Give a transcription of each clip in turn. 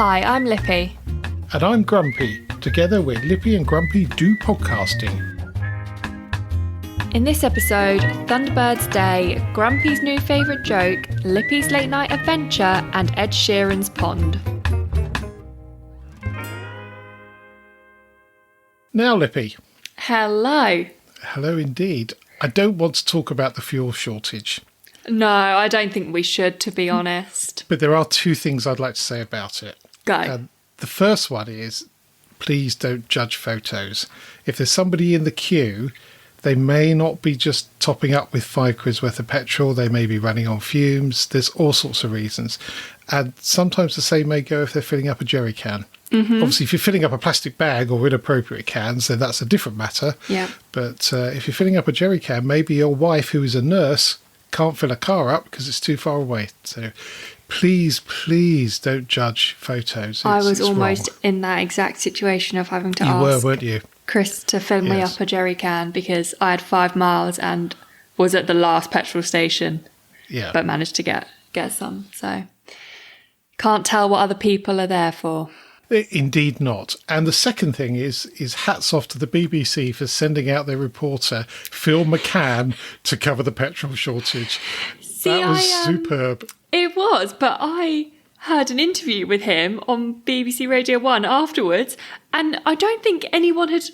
Hi, I'm Lippy. And I'm Grumpy. Together we're Lippy and Grumpy Do Podcasting. In this episode, Thunderbirds Day, Grumpy's new favourite joke, Lippy's late night adventure, and Ed Sheeran's pond. Now, Lippy. Hello. Hello indeed. I don't want to talk about the fuel shortage. No, I don't think we should, to be honest. But there are two things I'd like to say about it. Go. The first one is, please don't judge photos. If there's somebody in the queue, they may not be just topping up with £5 worth of petrol. They may be running on fumes. There's all sorts of reasons. And sometimes the same may go if they're filling up a jerry can. Mm-hmm. Obviously, if you're filling up a plastic bag or inappropriate cans, then that's a different matter. Yeah. But if you're filling up a jerry can, maybe your wife, who is a nurse, can't fill a car up because it's too far away. So please don't judge photos. I was almost in that exact situation of having to ask. You were, weren't you? Chris to fill me up a jerry can because I had 5 miles and was at the last petrol station. Yeah. But managed to get some. So can't tell what other people are there for. Indeed not. And the second thing is hats off to the BBC for sending out their reporter, Phil McCann, to cover the petrol shortage. That was superb. It was, but I heard an interview with him on BBC Radio 1 afterwards, and I don't think anyone had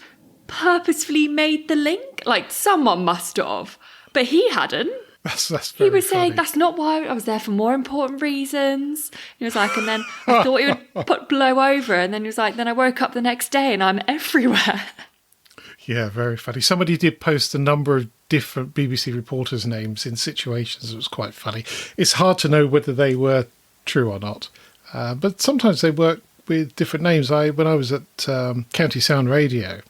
purposefully made the link. Like, someone must have, but he hadn't. That's very He was funny. saying, that's not why I was there, for more important reasons. He was like, and then I thought it would blow over, and then he was like, then I woke up the next day and I'm everywhere. Yeah, very funny. Somebody did post a number of different BBC reporters' names in situations. It was quite funny. It's hard to know whether they were true or not, but sometimes they work with different names. When I was at County Sound Radio,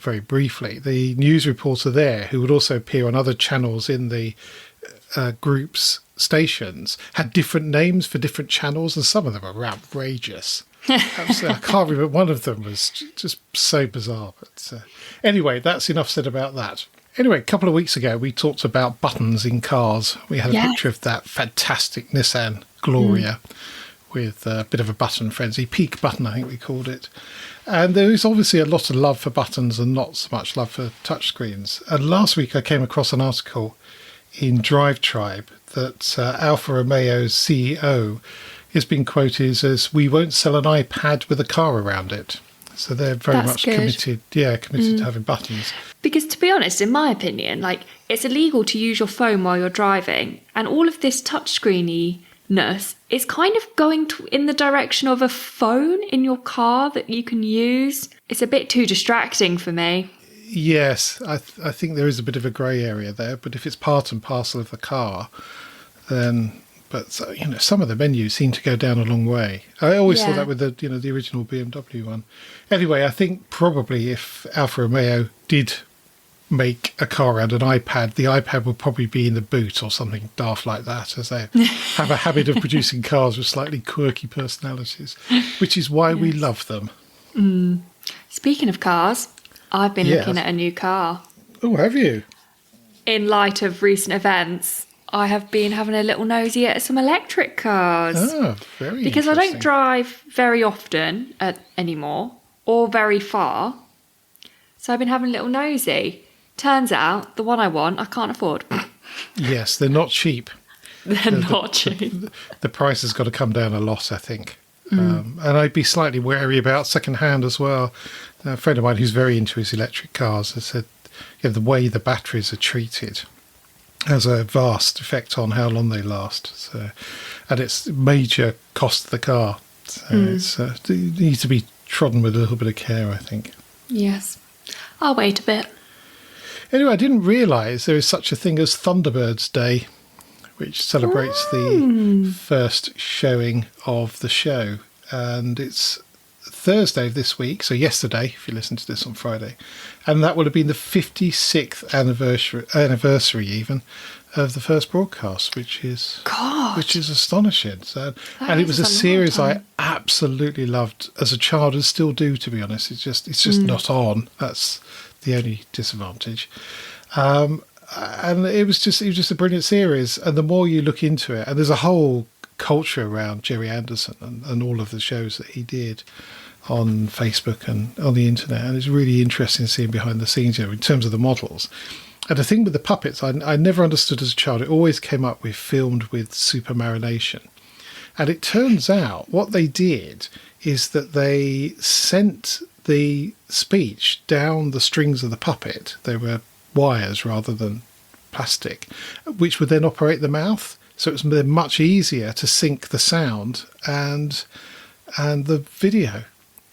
very briefly, the news reporter there, who would also appear on other channels in the group's stations, had different names for different channels, and some of them are outrageous. I can't remember. One of them was just so bizarre. But anyway, that's enough said about that. Anyway, a couple of weeks ago, we talked about buttons in cars. We had a picture of that fantastic Nissan Gloria with a bit of a button frenzy. Peak button, I think we called it. And there is obviously a lot of love for buttons and not so much love for touchscreens. And last week, I came across an article in Drive Tribe that Alfa Romeo's CEO has been quoted as, "We won't sell an iPad with a car around it." So they're very much committed to having buttons. Because to be honest, in my opinion, like, it's illegal to use your phone while you're driving, and all of this touchscreeniness is kind of going in the direction of a phone in your car that you can use. It's a bit too distracting for me. Yes, I think there is a bit of a grey area there, but if it's part and parcel of the car, then... But some of the menus seem to go down a long way. I always thought that with the original BMW one. Anyway, I think probably if Alfa Romeo did make a car around an iPad, the iPad would probably be in the boot or something daft like that, as they have a habit of producing cars with slightly quirky personalities, which is why we love them. Speaking of cars, I've been looking at a new car. Oh, have you? In light of recent events, I have been having a little nosy at some electric cars. Oh, very Because I interesting. don't drive very often anymore, or very far. So I've been having a little nosy. Turns out, the one I want, I can't afford. Yes, they're not cheap. They're not cheap. The price has got to come down a lot, I think. And I'd be slightly wary about second-hand as well. A friend of mine who's very into his electric cars has said the way the batteries are treated has a vast effect on how long they last. So, and it's major cost of the car. So it needs to be trodden with a little bit of care, I think. Yes. I'll wait a bit. Anyway, I didn't realise there is such a thing as Thunderbirds Day, which celebrates the first showing of the show. And it's Thursday of this week, so yesterday, if you listen to this on Friday. And that would have been the 56th anniversary even, of the first broadcast, which is astonishing. So, and it was a series I absolutely loved as a child and still do, to be honest. It's just not on. That's the only disadvantage. And it was just a brilliant series. And the more you look into it, and there's a whole culture around Jerry Anderson and all of the shows that he did on Facebook and on the internet. And it's really interesting seeing behind the scenes, in terms of the models. And the thing with the puppets, I never understood as a child. It always came up with filmed with Supermarionation. And it turns out what they did is that they sent the speech down the strings of the puppet. They were wires rather than plastic, which would then operate the mouth. So it was much easier to sync the sound and the video.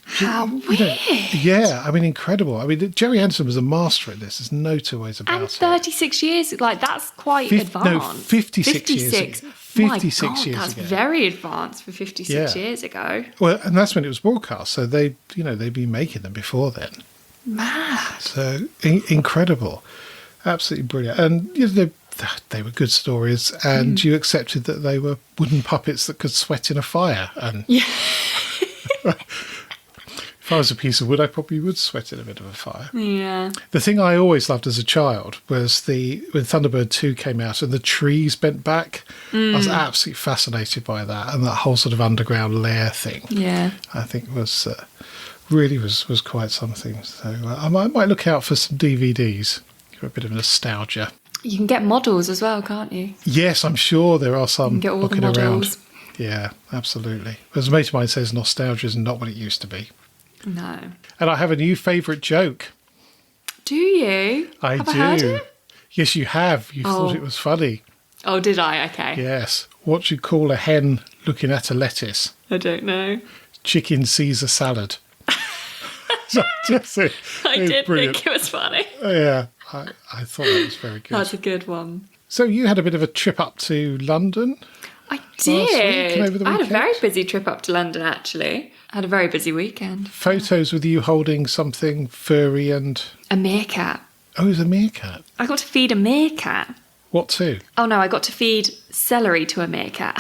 How weird. Yeah, I mean, incredible. I mean, Jerry Anderson was a master at this. There's no two ways about it. And 36 years, that's quite advanced. No, 56 years ago. 56 years that's ago. very advanced for 56 years ago. Well, and that's when it was broadcast. So they'd been making them before then. Mad. So incredible. Absolutely brilliant. And they were good stories, and you accepted that they were wooden puppets that could sweat in a fire. And if I was a piece of wood, I probably would sweat in a bit of a fire. Yeah. The thing I always loved as a child was when Thunderbird 2 came out and the trees bent back. I was absolutely fascinated by that, and that whole sort of underground lair thing. Yeah. I think was quite something. So I might look out for some DVDs for a bit of nostalgia. You can get models as well, can't you? Yes, I'm sure there are some get all looking the around. models. Yeah, absolutely. As a mate of mine says, nostalgia is not what it used to be. No. And I have a new favourite joke. Do you? I Have do. I heard it? Yes, you have. You thought it was funny. Oh, did I? Okay. Yes. What do you call a hen looking at a lettuce? I don't know. Chicken Caesar salad. I did think it was funny. Yeah, I thought that was very good. That's a good one. So you had a bit of a trip up to London? I last week did. and over the I had a weekend? very busy trip up to London, actually. I had a very busy weekend. Photos with you holding something furry and... A meerkat. Oh, it was a meerkat. I got to feed a meerkat. What to? Oh no, I got to feed celery to a meerkat.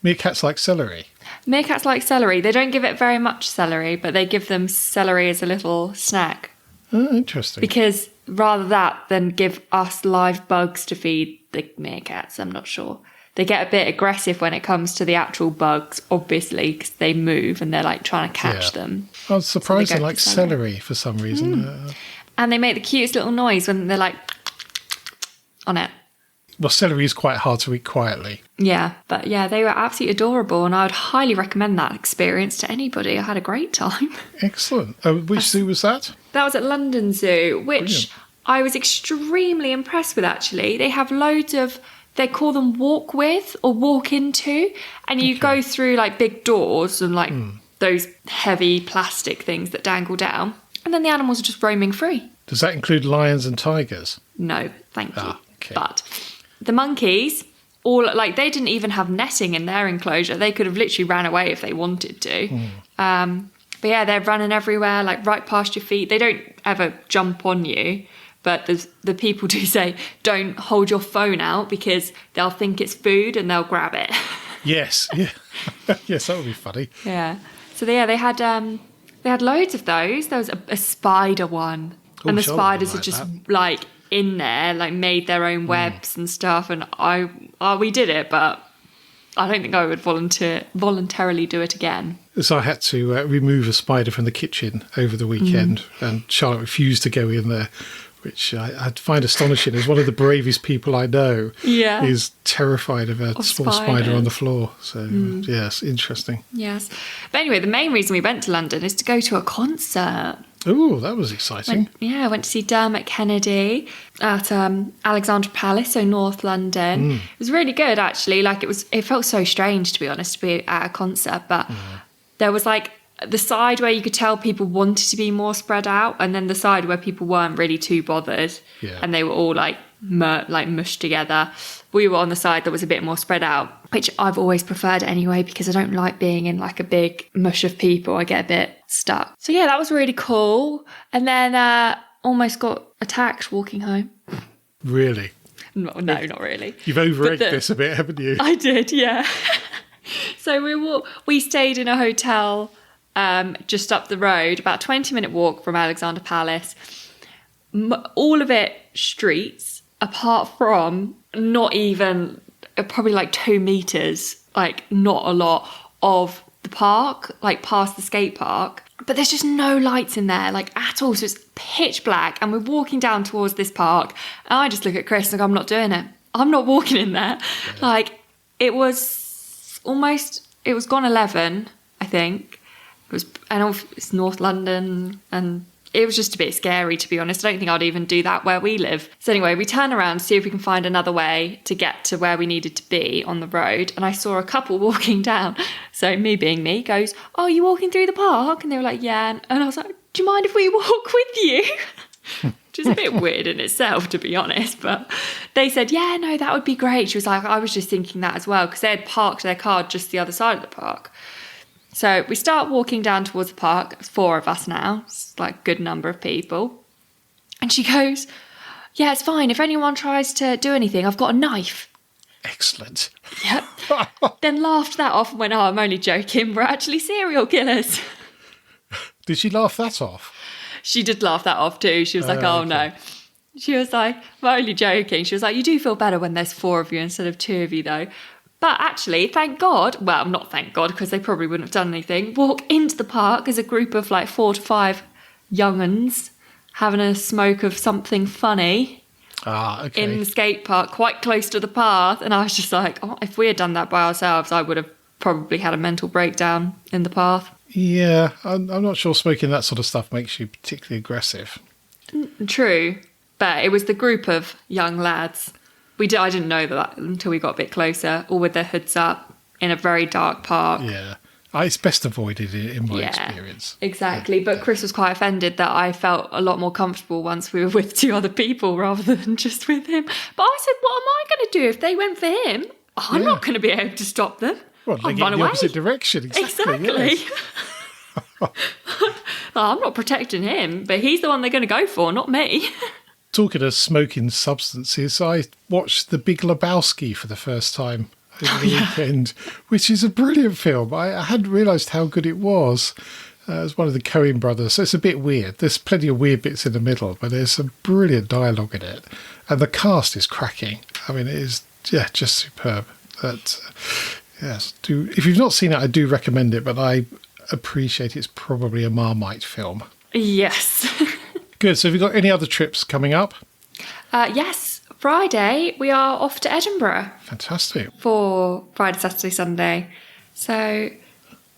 Meerkats like celery? Meerkats like celery. They don't give it very much celery, but they give them celery as a little snack. Oh, interesting. Because rather that than give us live bugs to feed the meerkats, I'm not sure. They get a bit aggressive when it comes to the actual bugs, obviously, because they move and they're like trying to catch them. I was surprised So they they go like for celery for some reason. And they make the cutest little noise when they're like on it. Well, celery is quite hard to eat quietly. Yeah, but yeah, they were absolutely adorable, and I would highly recommend that experience to anybody. I had a great time. Excellent. Which zoo was that? That was at London Zoo, which Brilliant. I was extremely impressed with, actually. They have loads of, they call them walk with or walk into, and you go through like big doors and like those heavy plastic things that dangle down, and then the animals are just roaming free. Does that include lions and tigers? No, thank you. Okay. But the monkeys, all like they didn't even have netting in their enclosure. They could have literally ran away if they wanted to. But yeah, they're running everywhere, like right past your feet. They don't ever jump on you, but the people do say, don't hold your phone out because they'll think it's food and they'll grab it. Yes. Yeah. Yes, that would be funny. Yeah. So they had loads of those. There was a spider one, and the Charlotte would spiders are like just that. like in there, like made their own webs and stuff. And we did it, but I don't think I would voluntarily do it again. So I had to remove a spider from the kitchen over the weekend, and Charlotte refused to go in there, which I find astonishing. As one of the bravest people I know, Yeah. is terrified of a small spider spiders. on the floor. So yes, interesting. Yes. But anyway, the main reason we went to London is to go to a concert. Oh, that was exciting. I went to see Dermot Kennedy at Alexandra Palace, so North London. It was really good, actually. Like it felt so strange, to be honest, to be at a concert. But there was like the side where you could tell people wanted to be more spread out, and then the side where people weren't really too bothered, and they were all like mushed together. We were on the side that was a bit more spread out, which I've always preferred anyway, because I don't like being in like a big mush of people. I get a bit stuck. So yeah, that was really cool. And then almost got attacked walking home. Really? No, not really. You've over-egged this a bit, haven't you? I did, yeah. So we stayed in a hotel just up the road, about a 20-minute walk from Alexandra Palace. All of it streets, apart from not even probably like 2 meters like not a lot of the park, like past the skate park. But there's just no lights in there, like at all. So it's pitch black. And we're walking down towards this park. And I just look at Chris and go, I'm not doing it. I'm not walking in there. Yeah. Like it was gone 11, I think. It's North London, and it was just a bit scary, to be honest. I don't think I'd even do that where we live. So anyway, we turn around to see if we can find another way to get to where we needed to be on the road. And I saw a couple walking down. So me being me goes, oh, you walking through the park? And they were like, yeah. And I was like, do you mind if we walk with you? Which is a bit weird in itself, to be honest. But they said, yeah, no, that would be great. She was like, I was just thinking that as well, because they had parked their car just the other side of the park. So we start walking down towards the park. It's 4 of us now. It's like a good number of people. And she goes, yeah, it's fine. If anyone tries to do anything, I've got a knife. Excellent. Yep. Then laughed that off and went, oh, I'm only joking. We're actually serial killers. Did she laugh that off? She did laugh that off too. She was like, oh, okay. No. She was like, I'm only joking. She was like, you do feel better when there's 4 of you instead of 2 of you, though. But actually, thank God, well, not thank God, because they probably wouldn't have done anything, walk into the park as a group of like 4 to 5 young'uns having a smoke of something funny in the skate park, quite close to the path. And I was just like, oh, if we had done that by ourselves, I would have probably had a mental breakdown in the path. Yeah, I'm not sure smoking that sort of stuff makes you particularly aggressive. True, but it was the group of young lads. I didn't know that until we got a bit closer, all with their hoods up in a very dark park. Yeah, it's best avoided in my experience. Exactly, yeah. But Chris was quite offended that I felt a lot more comfortable once we were with 2 other people rather than just with him. But I said, what am I going to do if they went for him? I'm not going to be able to stop them. Well, they get in the opposite direction. Exactly. Yes. I'm not protecting him, but he's the one they're going to go for, not me. Talking of smoking substances, I watched The Big Lebowski for the first time over the weekend, which is a brilliant film. I hadn't realised how good it was. It was one of the Coen brothers, so it's a bit weird. There's plenty of weird bits in the middle, but there's some brilliant dialogue in it. And the cast is cracking. I mean, it is just superb. Yes, if you've not seen it, I do recommend it, but I appreciate it's probably a Marmite film. Yes. Good. So have you got any other trips coming up? Yes. Friday, we are off to Edinburgh. Fantastic. For Friday, Saturday, Sunday. So,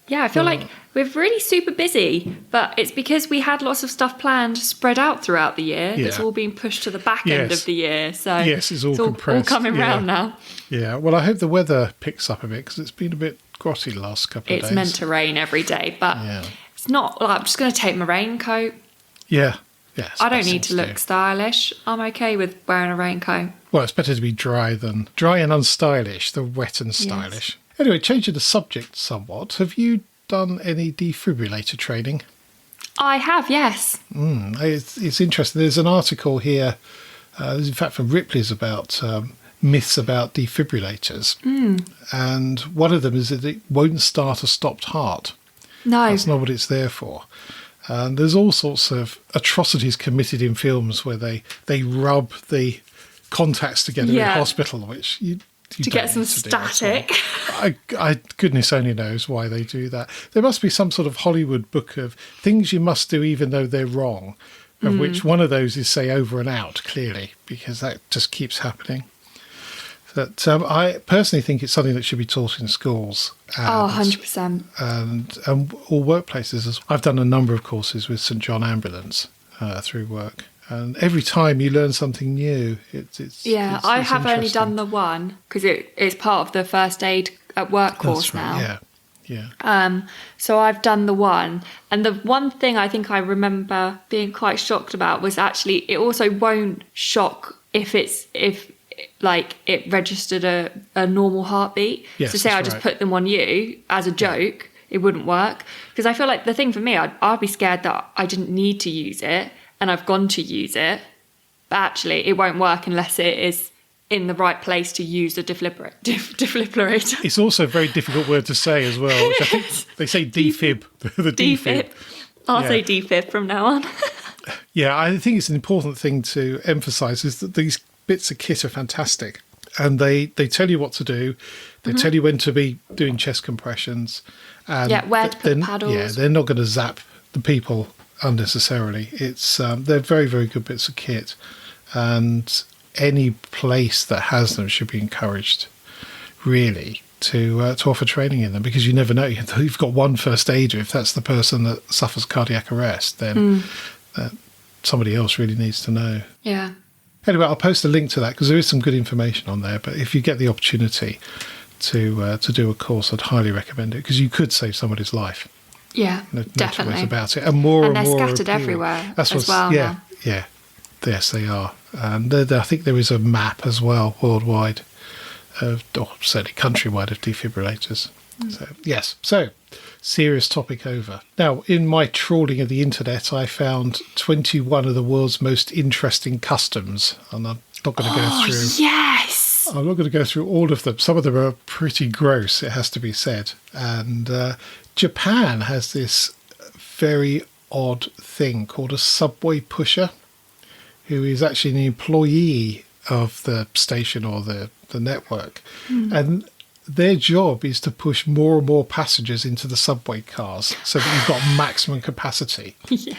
yeah, I feel like we're really super busy, but it's because we had lots of stuff planned spread out throughout the year. Yeah. It's all been pushed to the back end of the year. So yes, it's all compressed. All coming round now. Yeah. Well, I hope the weather picks up a bit because it's been a bit grotty the last couple of days. It's meant to rain every day, but it's not. I'm just going to take my raincoat. Yeah. Yes, I don't need to look stylish. I'm okay with wearing a raincoat. Well, it's better to be dry and unstylish than wet and stylish. Yes. Anyway, changing the subject somewhat, have you done any defibrillator training? I have, yes. It's interesting. There's an article here, in fact, from Ripley's about myths about defibrillators. And one of them is that it won't start a stopped heart. No. That's not what it's there for. And there's all sorts of atrocities committed in films where they rub the contacts together in hospital, which you to get some static. I goodness only knows why they do that. There must be some sort of Hollywood book of things you must do even though they're wrong, of which one of those is say over and out, clearly, because that just keeps happening. But I personally think it's something that should be taught in schools. 100%. And all workplaces. I've done a number of courses with St John Ambulance through work. And every time you learn something new, it's I have only done the one because it's part of the first aid at work course now. Yeah. So I've done the one. And the one thing I think I remember being quite shocked about was actually it also won't shock if it registered a normal heartbeat. Yes, so say I just put them on you as a joke, it wouldn't work. Because I feel like the thing for me, I'd be scared that I didn't need to use it and I've gone to use it. But actually, it won't work unless it is in the right place to use a defibrillator. It's also a very difficult word to say as well. Which I think they say defib. The defib. I'll say defib from now on. Yeah, I think it's an important thing to emphasise is that these bits of kit are fantastic. And they tell you what to do. They tell you when to be doing chest compressions. And where to put the paddles. Yeah, they're not going to zap the people unnecessarily. It's they're very, very good bits of kit. And any place that has them should be encouraged, really, to offer training in them, because you never know. You've got one first aider. If that's the person that suffers cardiac arrest, then somebody else really needs to know. Yeah. Anyway, I'll post a link to that because there is some good information on there. But if you get the opportunity to do a course, I'd highly recommend it, because you could save somebody's life. Yeah, No definitely. two ways about it. And more and they're more scattered appealing. everywhere That's as well Yeah, now. yeah. Yes, they are. And I think there is a map as well worldwide, or certainly countrywide, of defibrillators. So, yes. So, serious topic over. Now, in my trawling of the internet, I found 21 of the world's most interesting customs, and I'm not going to go through. Yes. I'm not going to go through all of them. Some of them are pretty gross, it has to be said. And Japan has this very odd thing called a subway pusher, who is actually an employee of the station or the network. And their job is to push more and more passengers into the subway cars so that you've got maximum capacity. Yeah.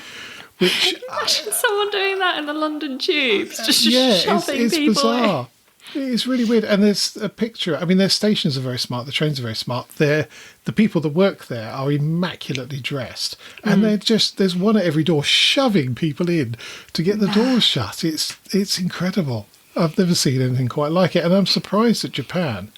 Which, Imagine someone doing that in the London tubes, just it's shoving people bizarre. It's really weird. And there's a picture. I mean, their stations are very smart. The trains are very smart. The people that work there are immaculately dressed. And there's one at every door shoving people in to get the doors shut. It's incredible. I've never seen anything quite like it. And I'm surprised at Japan.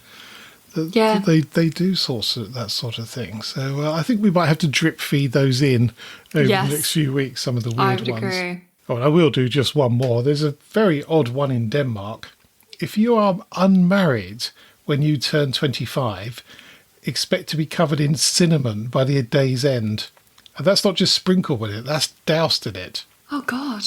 They do that sort of thing. So I think we might have to drip feed those in over the next few weeks, some of the weird ones. Agree. Oh, and I will do just one more. There's a very odd one in Denmark. If you are unmarried when you turn 25, expect to be covered in cinnamon by the day's end. And that's not just sprinkled with it, that's doused in it. Oh, God.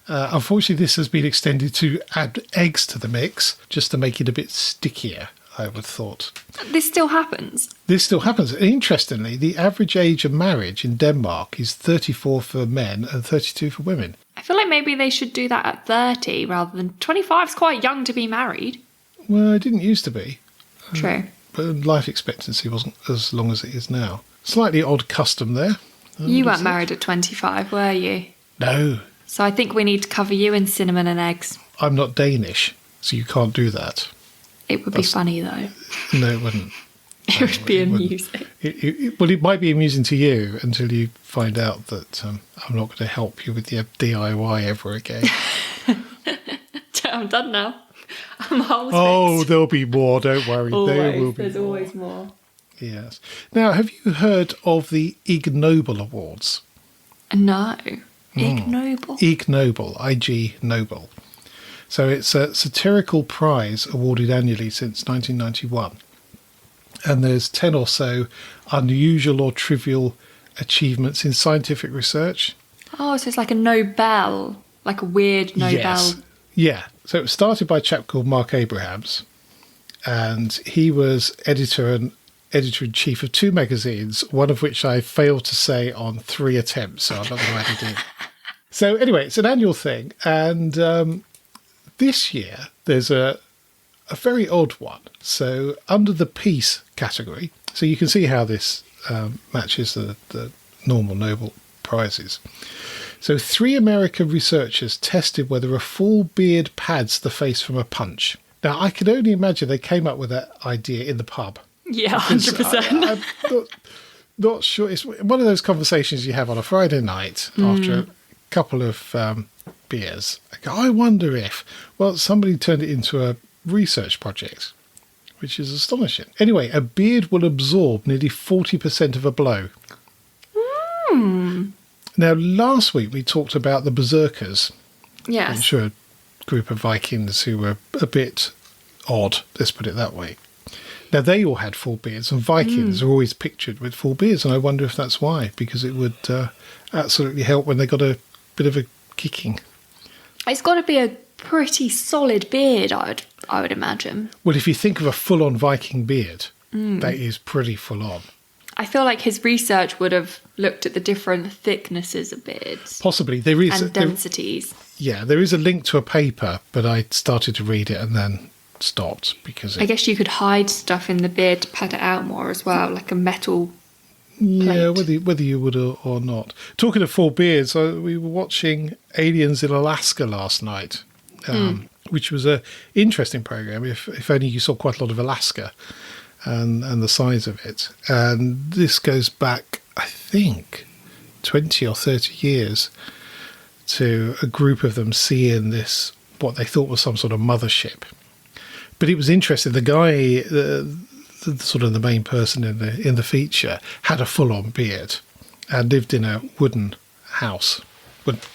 Unfortunately, this has been extended to add eggs to the mix, just to make it a bit stickier, I would have thought. This still happens? This still happens. Interestingly, the average age of marriage in Denmark is 34 for men and 32 for women. I feel like maybe they should do that at 30 rather than 25 is quite young to be married. Well, it didn't used to be. True. But life expectancy wasn't as long as it is now. Slightly odd custom there. You weren't married at 25, were you? No. So I think we need to cover you in cinnamon and eggs. I'm not Danish, so you can't do that. It would be funny, though. No, it wouldn't. It would be amusing. Well, it might be amusing to you until you find out that I'm not going to help you with your DIY ever again. I'm done now. I'm whole Oh, there'll be more, don't worry. There will be There's more. always more. Yes. Now, have you heard of the Ig Nobel Awards? No. Ignoble. Ig Nobel, IG Nobel. So it's a satirical prize awarded annually since 1991. And there's 10 or so unusual or trivial achievements in scientific research. Oh, so it's like a Nobel, like a weird Nobel. Yes. Yeah. So it was started by a chap called Mark Abrahams. And he was editor-in-chief of 2 magazines, one of which I failed to say on 3 attempts, so I'm not going to add it in. So anyway, it's an annual thing. And this year, there's a very odd one. So under the peace category, so you can see how this matches the normal Nobel Prizes. So 3 American researchers tested whether a full beard pads the face from a punch. Now, I can only imagine they came up with that idea in the pub. Yeah, 100%. I'm not sure. It's one of those conversations you have on a Friday night after a couple of beers. I wonder if, well, somebody turned it into a research project, which is astonishing. Anyway, a beard will absorb nearly 40% of a blow. Now, last week we talked about the berserkers. Yes. I'm sure a group of Vikings who were a bit odd, let's put it that way. Now, they all had full beards, and Vikings are always pictured with full beards, and I wonder if that's why, because it would absolutely help when they got a bit of a kicking. It's got to be a pretty solid beard, I would imagine. Well, if you think of a full-on Viking beard, that is pretty full-on. I feel like his research would have looked at the different thicknesses of beards. Possibly. There is and densities. there is a link to a paper, but I started to read it and then stopped because I guess you could hide stuff in the beard to pad it out more as well, like a metal yeah, plate. whether you would or not. Talking of full beards, we were watching Aliens in Alaska last night, which was a interesting program. If only you saw quite a lot of Alaska and the size of it. And this goes back, I think, 20 or 30 years to a group of them seeing this, what they thought was some sort of mothership. But it was interesting. The guy, the sort of the main person in the feature, had a full-on beard and lived in a wooden house,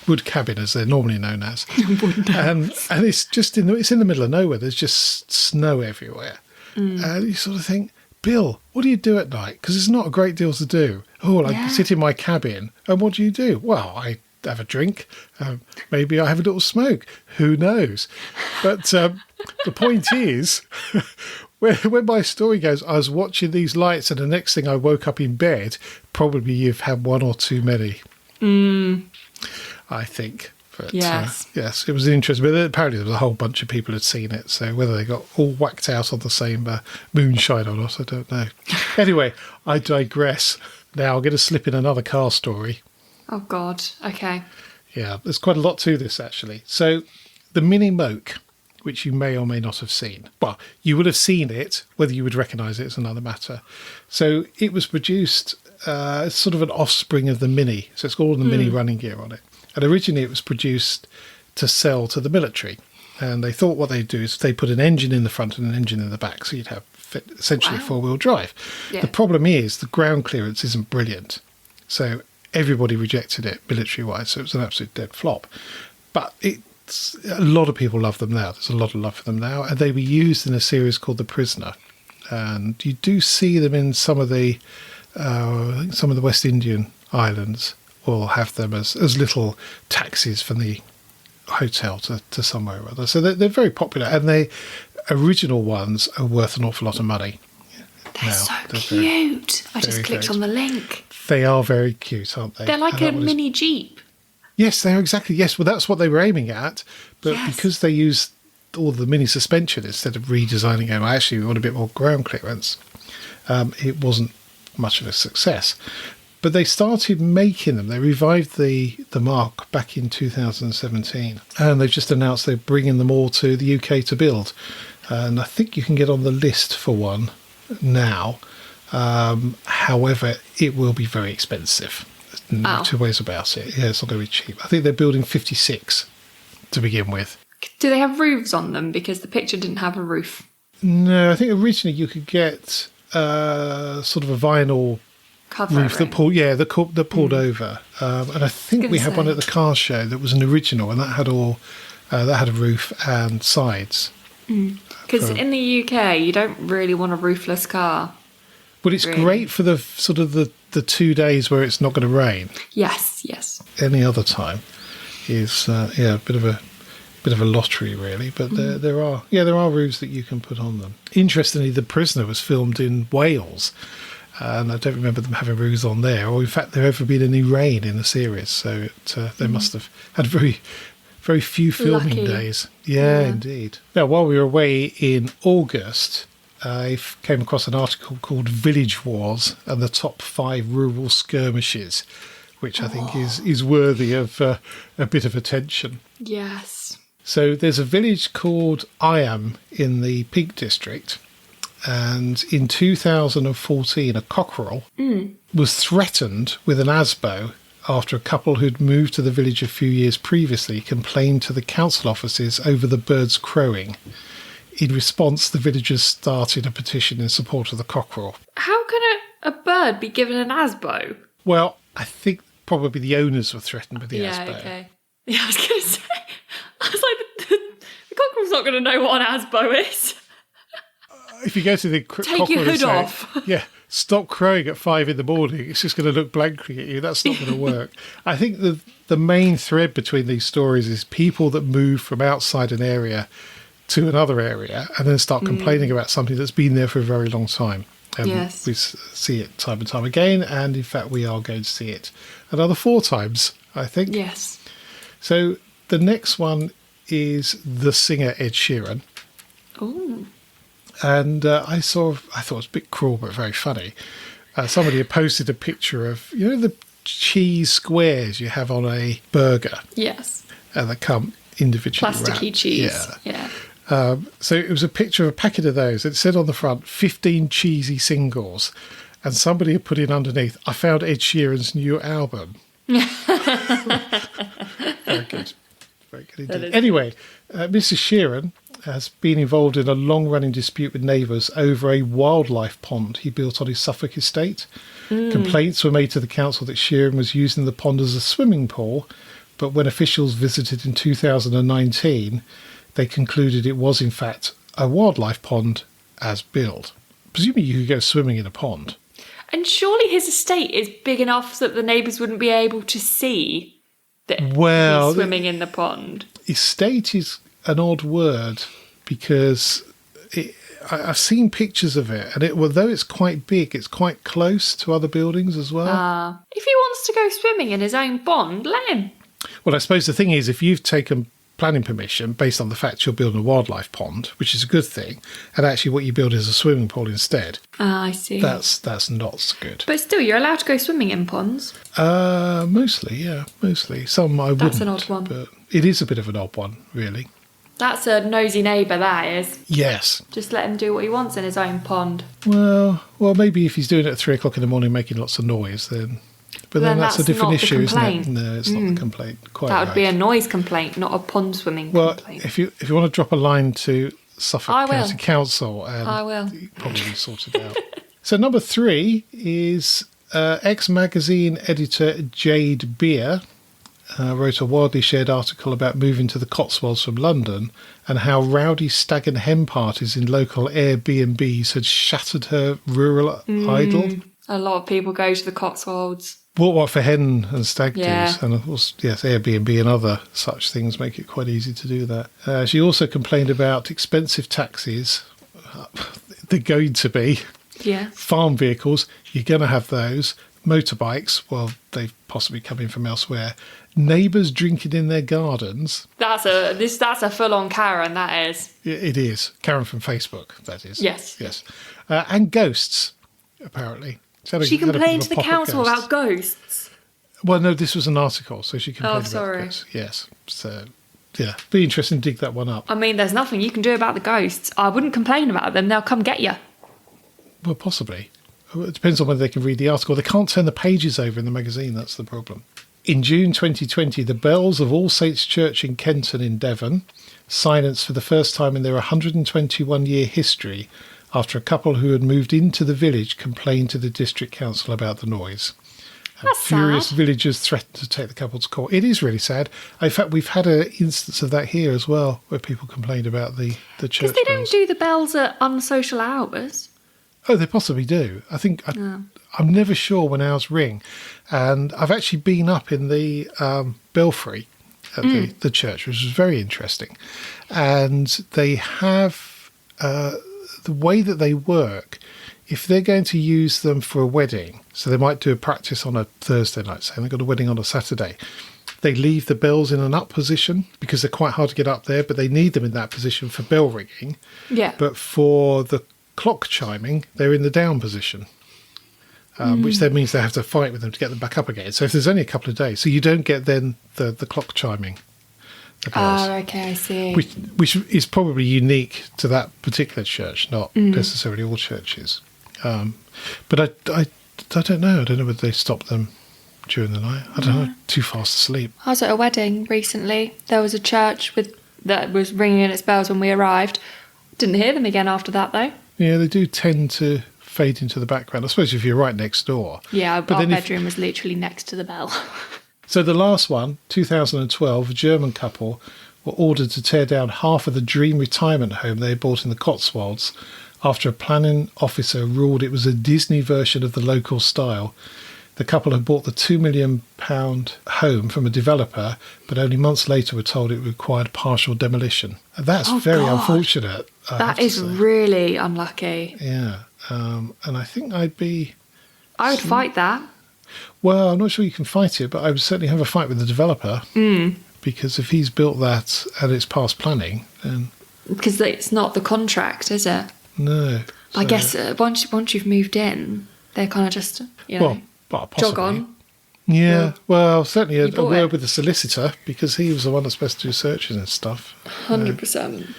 wood cabin as they're normally known as. And it's just it's in the middle of nowhere. There's just snow everywhere. And you sort of think, Bill, what do you do at night? Because there's not a great deal to do. Oh, I sit in my cabin. And what do you do? Well, I have a drink. Maybe I have a little smoke. Who knows? But the point is, when my story goes, I was watching these lights and the next thing I woke up in bed, probably you've had one or too many. I think. But, yes. Yes, it was interesting. But apparently there was a whole bunch of people had seen it. So whether they got all whacked out on the same moonshine or not, I don't know. Anyway, I digress. Now I'm going to slip in another car story. Oh, God. Okay. Yeah, there's quite a lot to this, actually. So the Mini Moke, which you may or may not have seen. Well, you would have seen it. Whether you would recognise it is another matter. So it was produced sort of an offspring of the Mini. So it's got all the Mini running gear on it. And originally it was produced to sell to the military. And they thought what they'd do is they put an engine in the front and an engine in the back. So you'd have essentially four-wheel drive. Yeah. The problem is the ground clearance isn't brilliant. So everybody rejected it military-wise. So it was an absolute dead flop. But a lot of people love them now. There's a lot of love for them now. And they were used in a series called The Prisoner. And you do see them in some of the West Indian islands will have them as little taxis from the hotel to somewhere or other. So they're very popular. And the original ones are worth an awful lot of money. They're so cute. I just clicked on the link. They are very cute, aren't they? They're like a mini Jeep. Yes, they are exactly. Yes, well, that's what they were aiming at. But because they used all the mini suspension instead of redesigning them, I actually want a bit more ground clearance. It wasn't much of a success. But they started making them. They revived the marque back in 2017. And they've just announced they're bringing them all to the UK to build. And I think you can get on the list for one now. However, it will be very expensive. No two ways about it. Yeah, it's not going to be cheap. I think they're building 56 to begin with. Do they have roofs on them? Because the picture didn't have a roof. No, I think originally you could get sort of a vinyl cover roof that pulled over. And I think we had one at the car show that was an original, and that had a roof and sides. Because in the UK, you don't really want a roofless car. But it's great for the sort of the 2 days where it's not going to rain. Yes, yes. Any other time is a bit of a lottery, really. But there are roofs that you can put on them. Interestingly, The Prisoner was filmed in Wales, and I don't remember them having roofs on there, or in fact there ever been any rain in the series. So they must have had very, very few filming days. Yeah, indeed. Now, while we were away in August, I came across an article called Village Wars and the Top 5 Rural Skirmishes, which I think is worthy of a bit of attention. Yes. So there's a village called Eying in the Peak District, and in 2014 a cockerel was threatened with an ASBO after a couple who'd moved to the village a few years previously complained to the council offices over the birds crowing. In response, the villagers started a petition in support of the cockerel. How can a bird be given an ASBO? Well, I think probably the owners were threatened with the ASBO. Yeah, okay. Yeah, I was going to say, I was like, the cockerel's not going to know what an ASBO is. If you go to the cockerel take your hood off. Yeah, stop crowing at 5 a.m, it's just going to look blankly at you. That's not going to work. I think the main thread between these stories is people that move from outside an area to another area and then start complaining about something that's been there for a very long time. Yes. We see it time and time again, and in fact we are going to see it another 4 times, I think. Yes. So the next one is the singer Ed Sheeran. Oh. And I thought it was a bit cruel but very funny. Somebody had posted a picture of, the cheese squares you have on a burger. Yes. And they come individually Plasticky wrapped. cheese. Yeah. So it was a picture of a packet of those. It said on the front, 15 cheesy singles. And somebody had put in underneath, I found Ed Sheeran's new album. Very good. Very good indeed. Anyway, Mrs. Sheeran has been involved in a long-running dispute with neighbours over a wildlife pond he built on his Suffolk estate. Complaints were made to the council that Sheeran was using the pond as a swimming pool, but when officials visited in 2019, they concluded it was in fact a wildlife pond as built. Presumably you could go swimming in a pond. And surely his estate is big enough that the neighbours wouldn't be able to see that he's swimming in the pond. Estate is an odd word because I've seen pictures of it, and although it's quite big, it's quite close to other buildings as well. If he wants to go swimming in his own pond, let him. Well, I suppose the thing is, if you've taken planning permission based on the fact you're building a wildlife pond, which is a good thing, and actually what you build is a swimming pool instead. I see. That's not so good. But still, you're allowed to go swimming in ponds. Mostly, yeah, mostly. Some I wouldn't. That's an odd one. But it is a bit of an odd one, really. That's a nosy neighbour, that is. Yes. Just let him do what he wants in his own pond. Well, maybe if he's doing it at 3 o'clock in the morning making lots of noise, then... But then that's a different issue, isn't it? No, it's not the complaint. Quite that would be a noise complaint, not a pond swimming complaint. Well, if you want to drop a line to Suffolk County Council, I will. Probably sort it out. So number 3 is ex-magazine editor Jade Beer wrote a widely shared article about moving to the Cotswolds from London and how rowdy stag and hen parties in local Airbnbs had shattered her rural idyll. A lot of people go to the Cotswolds. What for hen and stag Yeah. do's, and of course, yes, Airbnb and other such things make it quite easy to do that. She also complained about expensive taxis. They're going to be. Yeah. Farm vehicles, you're going to have those. Motorbikes, well, they've possibly come in from elsewhere. Neighbours drinking in their gardens. That's a full-on Karen, that is. It is. Karen from Facebook, that is. Yes. Yes. And ghosts, apparently. She complained to the council about ghosts. Well, no, this was an article, so she complained about sorry. ghosts. Yes. So, yeah, be interesting to dig that one up. I mean, there's nothing you can do about the ghosts. I wouldn't complain about them. They'll come get you. Well, possibly. It depends on whether they can read the article. They can't turn the pages over in the magazine. That's the problem. In June 2020, the bells of All Saints Church in Kenton in Devon silenced for the first time in their 121-year history after a couple who had moved into the village complained to the district council about the noise. That's furious sad. villagers threatened to take the couple to court. It is really sad. In fact, we've had an instance of that here as well, where people complained about the church Because they don't bells. do the bells at unsocial hours. Oh, they possibly do. I think I'm never sure when ours ring, and I've actually been up in the belfry at the church, which was very interesting. And they have the way that they work. If they're going to use them for a wedding, so they might do a practice on a Thursday night, say, and they've got a wedding on a Saturday. They leave the bells in an up position because they're quite hard to get up there, but they need them in that position for bell ringing. Yeah. But for the clock chiming, they're in the down position, which then means they have to fight with them to get them back up again. So if there's only a couple of days, so you don't get then the clock chiming. The bells, okay, I see. which is probably unique to that particular church, not necessarily all churches. But I don't know. I don't know whether they stop them during the night. I don't know. Too fast asleep. I was at a wedding recently. There was a church that was ringing in its bells when we arrived. Didn't hear them again after that, though. Yeah, they do tend to fade into the background. I suppose if you're right next door. Yeah, our then bedroom was literally next to the bell. So the last one, 2012, a German couple were ordered to tear down half of the dream retirement home they had bought in the Cotswolds after a planning officer ruled it was a Disney version of the local style. The couple had bought the £2 million home from a developer, but only months later were told it required partial demolition. And that's very unfortunate. That is really unlucky. Yeah. And I think I would fight that. Well, I'm not sure you can fight it, but I would certainly have a fight with the developer. Because if he's built that and it's past planning, then... because it's not the contract, is it? No. I guess once you've moved in, they're kind of just, Well, possibly. jog on. Yeah, well, certainly a bought word it. with the solicitor, because he was the one that's supposed to do searches and stuff. 100%.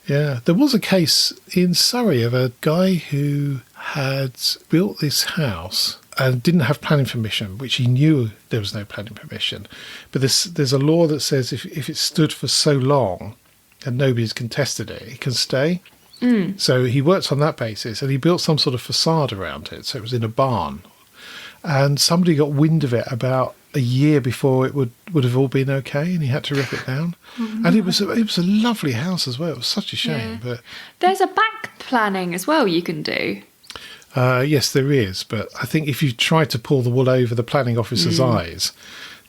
Yeah, there was a case in Surrey of a guy who had built this house and didn't have planning permission, which he knew there was no planning permission. But there's a law that says if it's stood for so long and nobody's contested it, it can stay. So he worked on that basis, and he built some sort of facade around it. So it was in a barn. And somebody got wind of it about a year before it would have all been okay, and he had to rip it down. And it was a lovely house as well. It was such a shame. Yeah. But There's a back planning as well you can do. yes, there is. But I think if you try to pull the wool over the planning officer's eyes,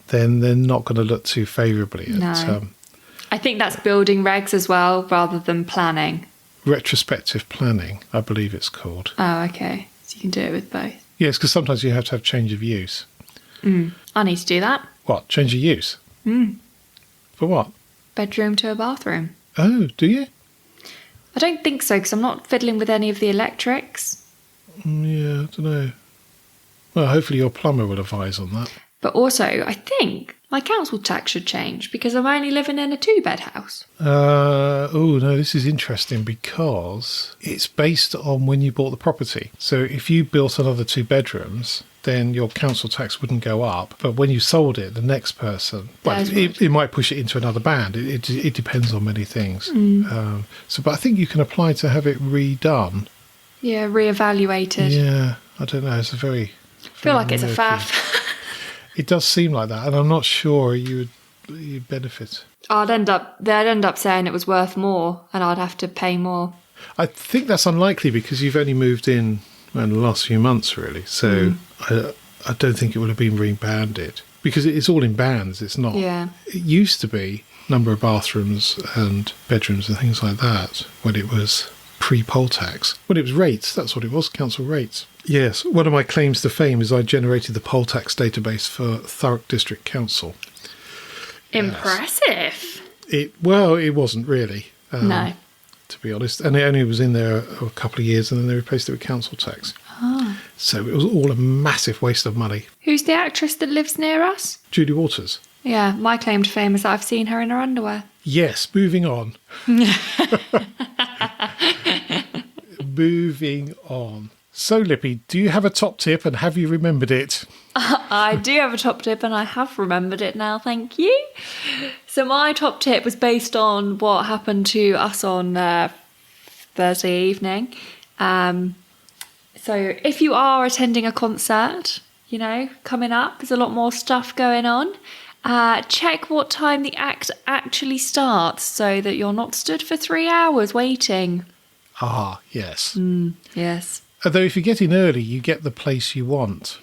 then they're not going to look too favourably at No. I think that's building regs as well, rather than planning. retrospective planning, I believe it's called. Oh, okay. So you can do it with both. Yes, because sometimes you have to have change of use. I need to do that. What? Change of use? For what? Bedroom to a bathroom. Oh, do you? I don't think so, because I'm not fiddling with any of the electrics. Yeah, I don't know. Well, hopefully your plumber will advise on that. But also, I think my council tax should change because I'm only living in a 2-bed house. Oh, no, this is interesting because it's based on when you bought the property. So if you built another 2 bedrooms, then your council tax wouldn't go up. But when you sold it, the next person, well, it might push it into another band. It depends on many things. But I think you can apply to have it redone. Yeah, reevaluated. Yeah, I don't know. It's a very... I feel like it's a murky- faff. It does seem like that, and I'm not sure you'd benefit. they'd end up saying it was worth more, and I'd have to pay more. I think that's unlikely because you've only moved in the last few months, really. So I don't think it would have been rebanded because it's all in bands. It's not. Yeah. It used to be number of bathrooms and bedrooms and things like that when it was pre-poll tax. When it was rates, that's what it was, council rates. Yes, one of my claims to fame is I generated the poll tax database for Thurrock District Council. Impressive. It wasn't really. No. To be honest. And it only was in there a couple of years and then they replaced it with council tax. Oh. So it was all a massive waste of money. Who's the actress that lives near us? Judy Waters. Yeah, my claim to fame is that I've seen her in her underwear. Yes, moving on. Moving on. So, Lippy, do you have a top tip and have you remembered it? I do have a top tip and I have remembered it now, thank you. So my top tip was based on what happened to us on Thursday evening. So if you are attending a concert, coming up, there's a lot more stuff going on. Check what time the act actually starts so that you're not stood for 3 hours waiting. Ah, yes. Yes. Although if you get in early, you get the place you want.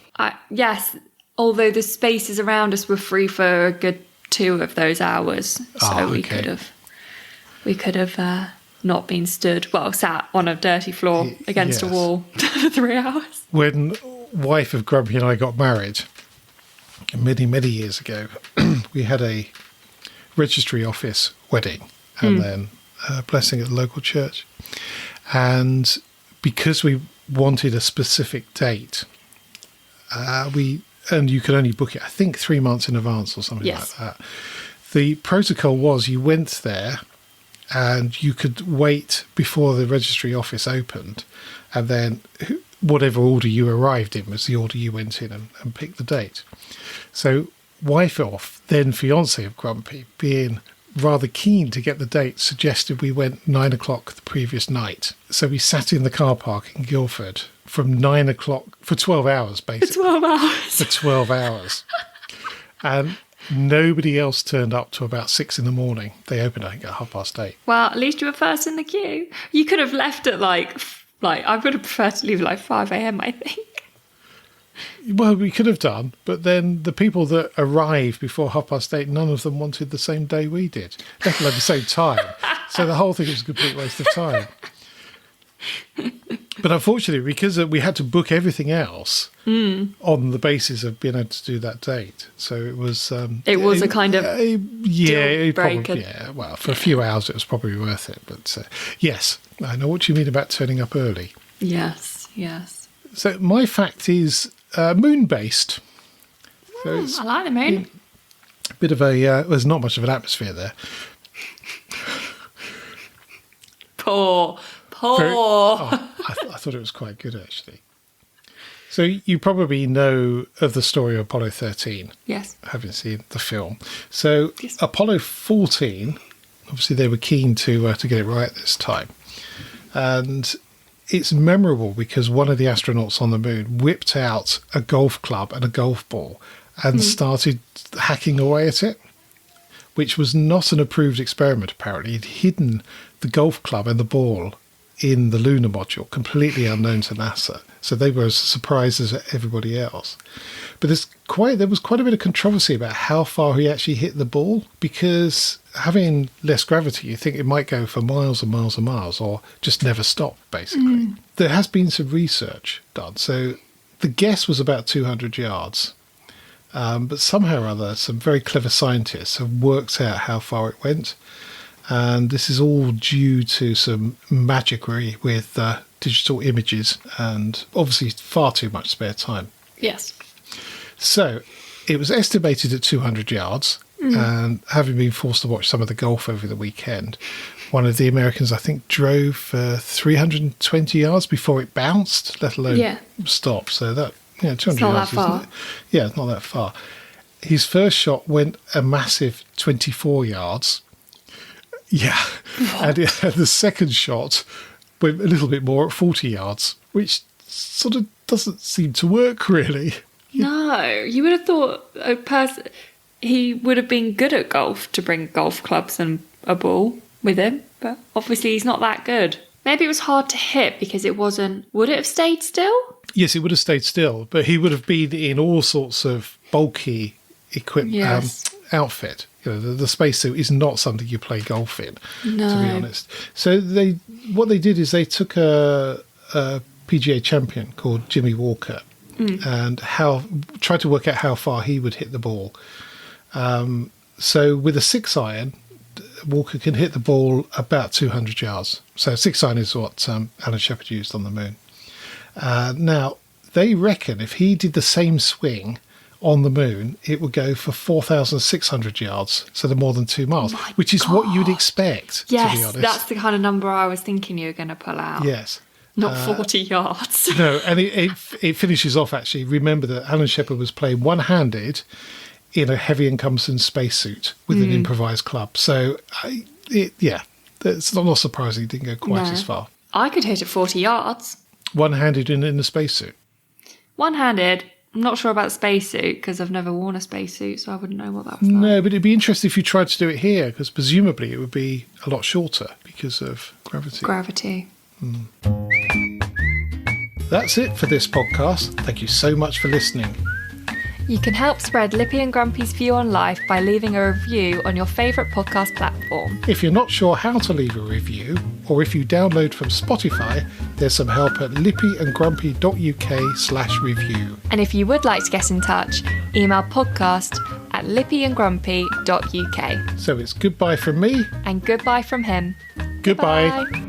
Yes, although the spaces around us were free for a good 2 of those hours. So we could have not been stood, sat on a dirty floor against a wall for 3 hours. When wife of Grumpy and I got married, many, many years ago, we had a registry office wedding and then a blessing at the local church. And because we wanted a specific date, and you could only book it, I think, 3 months in advance or something like that. The protocol was you went there and you could wait before the registry office opened, and then whatever order you arrived in was the order you went in and picked the date. So wife of, then fiance of Grumpy, being rather keen to get the date, suggested we went 9 o'clock the previous night. So we sat in the car park in Guildford from 9 o'clock for 12 hours, basically. For 12 hours. For 12 hours. And nobody else turned up till about 6 in the morning. They opened, I think, at 8:30. Well, at least you were first in the queue. You could have left at like I would have preferred to leave at 5 a.m, I think. Well, we could have done, but then the people that arrived before 8:30, none of them wanted the same day we did, let alone the same time. So the whole thing was a complete waste of time. But unfortunately, because we had to book everything else on the basis of being able to do that date, so it was... it was a kind of deal breaker. Probably, well, for a few hours it was probably worth it. But yes, I know what you mean about turning up early. Yes. So my fact is moon-based. So it's I like the moon. a bit of a... there's not much of an atmosphere there. Poor. I thought it was quite good, actually. So you probably know of the story of Apollo 13. Yes. Having seen the film. So Yes. Apollo 14, obviously they were keen to get it right this time. And it's memorable because one of the astronauts on the moon whipped out a golf club and a golf ball and started hacking away at it, which was not an approved experiment, apparently. He'd hidden the golf club and the ball in the lunar module, completely unknown to NASA. So they were as surprised as everybody else. But there was quite a bit of controversy about how far he actually hit the ball, because having less gravity, you think it might go for miles and miles and miles, or just never stop, basically. There has been some research done. So the guess was about 200 yards. But somehow or other, some very clever scientists have worked out how far it went. And this is all due to some magicry with digital images and obviously far too much spare time. Yes. So it was estimated at 200 yards. And having been forced to watch some of the golf over the weekend, one of the Americans, I think, drove 320 yards before it bounced, let alone stop. So that, 200 not yards. that far. It's not that far. His first shot went a massive 24 yards. Yeah. And the second shot went a little bit more at 40 yards, which sort of doesn't seem to work, really. No, you would have thought he would have been good at golf to bring golf clubs and a ball with him, but obviously he's not that good. Maybe it was hard to hit because it wasn't... Would it have stayed still? Yes, it would have stayed still, but he would have been in all sorts of bulky outfit. The spacesuit is not something you play golf in, to be honest. So what they did is they took a PGA champion called Jimmy Walker and tried to work out how far he would hit the ball. So with a 6-iron, Walker can hit the ball about 200 yards. So 6-iron is what Alan Shepard used on the moon. Now, they reckon if he did the same swing on the moon, it would go for 4,600 yards, so they're more than 2 miles, which is what you'd expect, to be honest. Yes, that's the kind of number I was thinking you were going to pull out. Yes. Not 40 yards. No, and it finishes off, actually. Remember that Alan Shepard was playing one-handed in a heavy encompassing spacesuit with an improvised club. So, it's not surprising he didn't go quite as far. I could hit it 40 yards. One-handed in a spacesuit? One-handed. I'm not sure about the spacesuit because I've never worn a spacesuit, so I wouldn't know what that was like. No, but it'd be interesting if you tried to do it here, because presumably it would be a lot shorter because of gravity. That's it for this podcast. Thank you so much for listening. You can help spread Lippy and Grumpy's view on life by leaving a review on your favourite podcast platform. If you're not sure how to leave a review, or if you download from Spotify, there's some help at lippyandgrumpy.uk/review. And if you would like to get in touch, email podcast@lippyandgrumpy.uk. So it's goodbye from me. And goodbye from him. Goodbye. Bye.